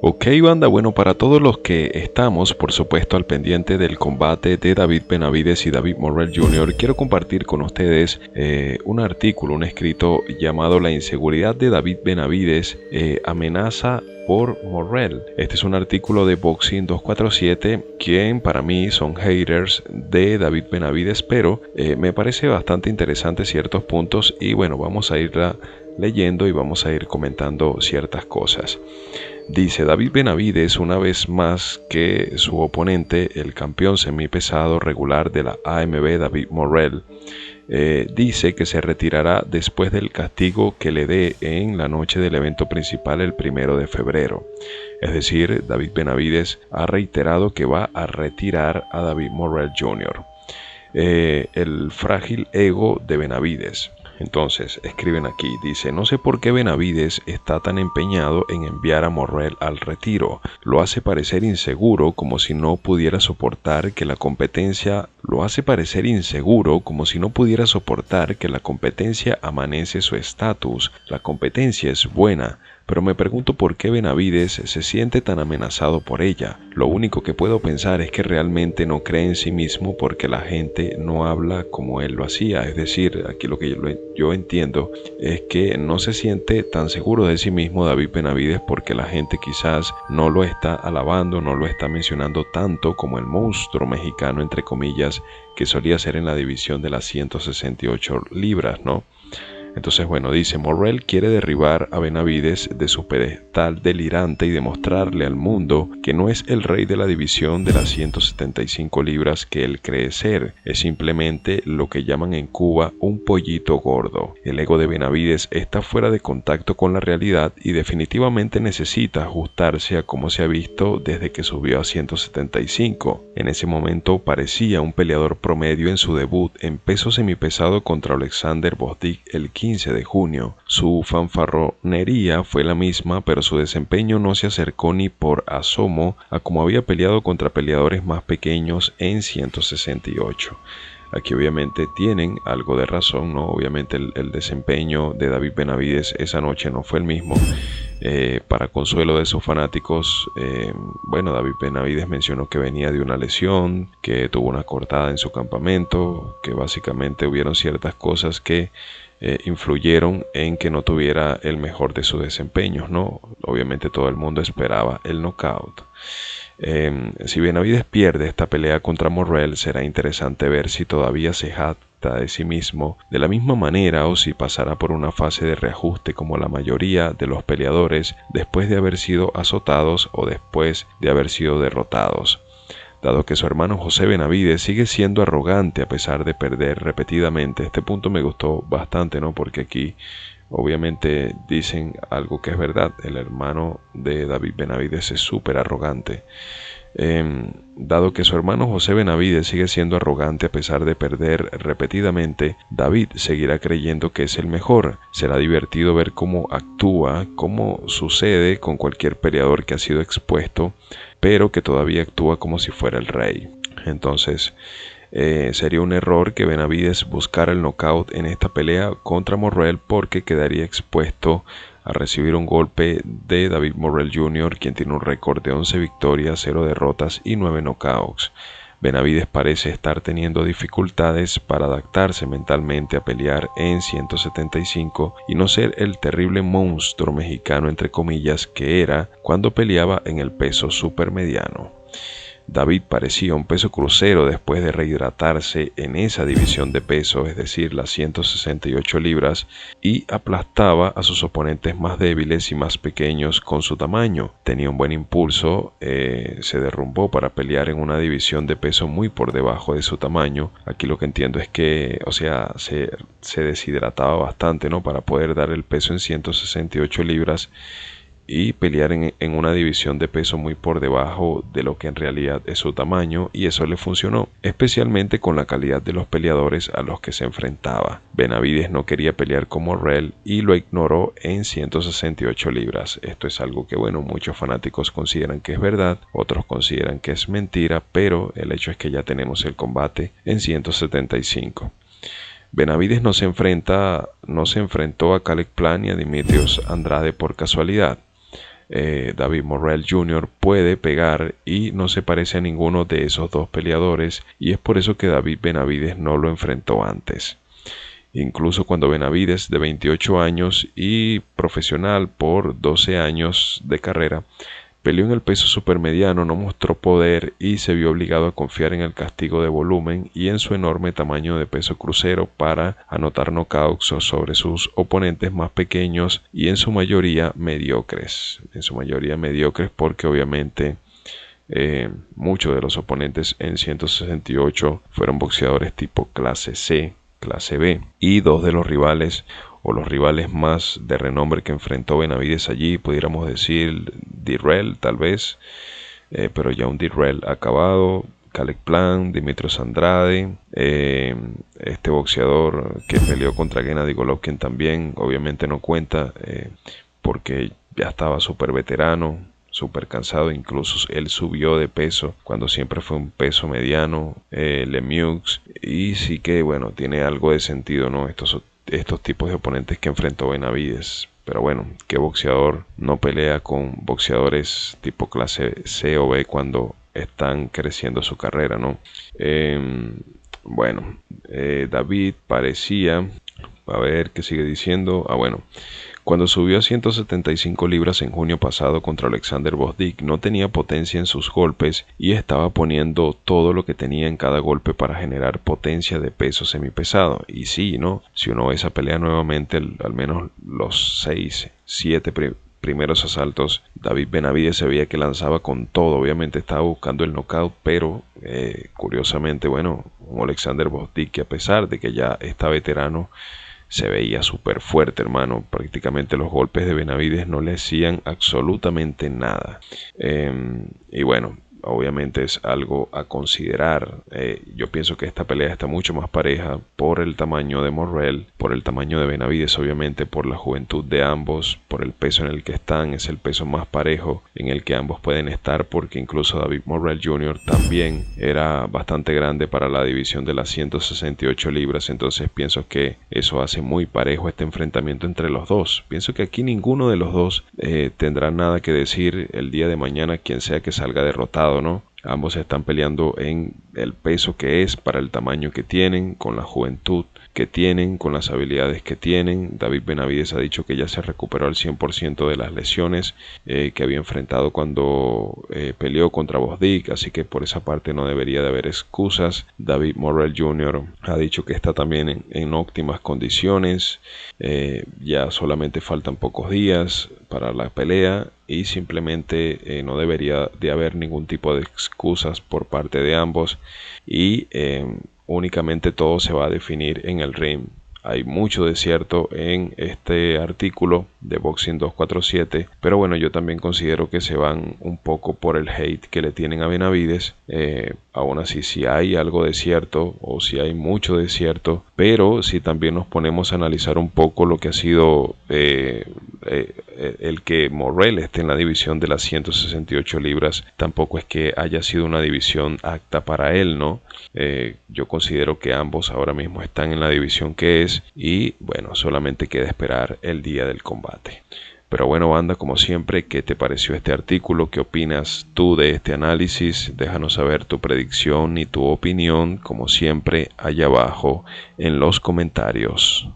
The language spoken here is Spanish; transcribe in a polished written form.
Ok, banda, bueno, para todos los que estamos, por supuesto, al pendiente del combate de David Benavides y David Morrell Jr., quiero compartir con ustedes un artículo, un escrito llamado La inseguridad de David Benavides amenaza por Morrell. Este es un artículo de Boxing 247, quien para mí son haters de David Benavides, pero me parece bastante interesante ciertos puntos y bueno, vamos a irla leyendo y vamos a ir comentando ciertas cosas. Dice David Benavides, una vez más que su oponente, el campeón semipesado regular de la AMB, David Morrell, dice que se retirará después del castigo que le dé en la noche del evento principal el 1 de febrero. Es decir, David Benavides ha reiterado que va a retirar a David Morrell Jr. El frágil ego de Benavides. Entonces, escriben aquí, dice, no sé por qué Benavides está tan empeñado en enviar a Morrell al retiro. Lo hace parecer inseguro como si no pudiera soportar que la competencia amanece su estatus. La competencia es buena, pero me pregunto por qué Benavides se siente tan amenazado por ella. Lo único que puedo pensar es que realmente no cree en sí mismo porque la gente no habla como él lo hacía. Es decir, aquí lo que yo entiendo es que no se siente tan seguro de sí mismo David Benavides porque la gente quizás no lo está alabando, no lo está mencionando tanto como el monstruo mexicano, entre comillas, que solía ser en la división de las 168 libras, ¿no? Entonces, bueno, dice, Morrell quiere derribar a Benavides de su pedestal delirante y demostrarle al mundo que no es el rey de la división de las 175 libras que él cree ser, es simplemente lo que llaman en Cuba un pollito gordo. El ego de Benavides está fuera de contacto con la realidad y definitivamente necesita ajustarse a cómo se ha visto desde que subió a 175. En ese momento parecía un peleador promedio en su debut en peso semipesado contra Alexander Bostic el 15 de junio. Su fanfarronería fue la misma, pero su desempeño no se acercó ni por asomo a como había peleado contra peleadores más pequeños en 168. Aquí obviamente tienen algo de razón, ¿no? Obviamente el desempeño de David Benavides esa noche no fue el mismo. Para consuelo de sus fanáticos, bueno, David Benavides mencionó que venía de una lesión, que tuvo una cortada en su campamento, que básicamente hubieron ciertas cosas que influyeron en que no tuviera el mejor de sus desempeños, ¿no? Obviamente todo el mundo esperaba el knockout. Si Benavides pierde esta pelea contra Morrell, será interesante ver si todavía se jacta de sí mismo de la misma manera o si pasará por una fase de reajuste como la mayoría de los peleadores después de haber sido azotados o después de haber sido derrotados. Dado que su hermano José Benavides sigue siendo arrogante a pesar de perder repetidamente. Este punto me gustó bastante, ¿no? Porque aquí obviamente dicen algo que es verdad. El hermano de David Benavides es súper arrogante. Dado que su hermano José Benavides sigue siendo arrogante a pesar de perder repetidamente, David seguirá creyendo que es el mejor. Será divertido ver cómo actúa, cómo sucede con cualquier peleador que ha sido expuesto, pero que todavía actúa como si fuera el rey. Entonces, sería un error que Benavides buscara el knockout en esta pelea contra Morrell porque quedaría expuesto a recibir un golpe de David Morrell Jr., quien tiene un récord de 11 victorias, 0 derrotas y 9 knockouts. Benavides parece estar teniendo dificultades para adaptarse mentalmente a pelear en 175 y no ser el terrible monstruo mexicano entre comillas que era cuando peleaba en el peso supermediano. David parecía un peso crucero después de rehidratarse en esa división de peso, es decir, las 168 libras, y aplastaba a sus oponentes más débiles y más pequeños con su tamaño. Tenía un buen impulso, se derrumbó para pelear en una división de peso muy por debajo de su tamaño. Aquí lo que entiendo es que, o sea, se deshidrataba bastante, ¿no? Para poder dar el peso en 168 libras y pelear en una división de peso muy por debajo de lo que en realidad es su tamaño, y eso le funcionó, especialmente con la calidad de los peleadores a los que se enfrentaba. Benavides no quería pelear con Morrell y lo ignoró en 168 libras. Esto es algo que, bueno, muchos fanáticos consideran que es verdad, otros consideran que es mentira, pero el hecho es que ya tenemos el combate en 175. Benavides no se enfrentó a Caleb Plant y a Dimitrios Andrade por casualidad. David Morrell Jr. puede pegar y no se parece a ninguno de esos dos peleadores, y es por eso que David Benavidez no lo enfrentó antes. Incluso cuando Benavidez, de 28 años y profesional por 12 años de carrera, peleó en el peso supermediano, no mostró poder y se vio obligado a confiar en el castigo de volumen y en su enorme tamaño de peso crucero para anotar knockouts sobre sus oponentes más pequeños y en su mayoría mediocres. Porque obviamente muchos de los oponentes en 168 fueron boxeadores tipo clase C, clase B, y dos de los rivales o los rivales más de renombre que enfrentó Benavidez allí, pudiéramos decir Dirrell tal vez, pero ya un Dirrell acabado, Caleb Plant, Dimitrios Andrade, este boxeador que peleó contra Gennady Golovkin también, obviamente no cuenta porque ya estaba súper veterano, súper cansado, incluso él subió de peso cuando siempre fue un peso mediano, Lemieux, y sí que bueno, tiene algo de sentido, ¿no? Estos tipos de oponentes que enfrentó Benavidez. Pero bueno, ¿qué boxeador no pelea con boxeadores tipo clase C o B cuando están creciendo su carrera, ¿no? Bueno, David parecía, a ver qué sigue diciendo. Bueno, cuando subió a 175 libras en junio pasado contra Alexander Gvozdyk, no tenía potencia en sus golpes y estaba poniendo todo lo que tenía en cada golpe para generar potencia de peso semipesado. Y sí, ¿no? Si uno ve esa pelea nuevamente, al menos los 6, 7 primeros asaltos, David Benavidez se veía que lanzaba con todo. Obviamente estaba buscando el knockout, pero curiosamente, bueno, un Alexander Gvozdyk que a pesar de que ya está veterano, se veía súper fuerte, hermano. Prácticamente los golpes de Benavidez no le hacían absolutamente nada. Y bueno, obviamente es algo a considerar. Yo pienso que esta pelea está mucho más pareja por el tamaño de Morrell, por el tamaño de Benavidez, obviamente por la juventud de ambos, por el peso en el que están. Es el peso más parejo en el que ambos pueden estar, porque incluso David Morrell Jr. también era bastante grande para la división de las 168 libras. Entonces pienso que eso hace muy parejo este enfrentamiento entre los dos. Pienso que aquí ninguno de los dos tendrá nada que decir el día de mañana, quien sea que salga derrotado, ¿no? Ambos están peleando en el peso que es para el tamaño que tienen, con la juventud que tienen, con las habilidades que tienen. David Benavidez ha dicho que ya se recuperó al 100% de las lesiones que había enfrentado cuando peleó contra Gvozdyk, así que por esa parte no debería de haber excusas. David Morrell Jr. ha dicho que está también en óptimas condiciones, ya solamente faltan pocos días para la pelea y simplemente no debería de haber ningún tipo de excusas por parte de ambos y únicamente todo se va a definir en el ring. Hay mucho de cierto en este artículo de Boxing 247, pero bueno, yo también considero que se van un poco por el hate que le tienen a Benavidez. Aún así, si hay algo de cierto o si hay mucho de cierto, pero si también nos ponemos a analizar un poco lo que ha sido el que Morrell esté en la división de las 168 libras, tampoco es que haya sido una división apta para él, ¿no? Yo considero que ambos ahora mismo están en la división que es y bueno, solamente queda esperar el día del combate. Pero bueno, banda, como siempre, ¿qué te pareció este artículo? ¿Qué opinas tú de este análisis? Déjanos saber tu predicción y tu opinión, como siempre, allá abajo en los comentarios.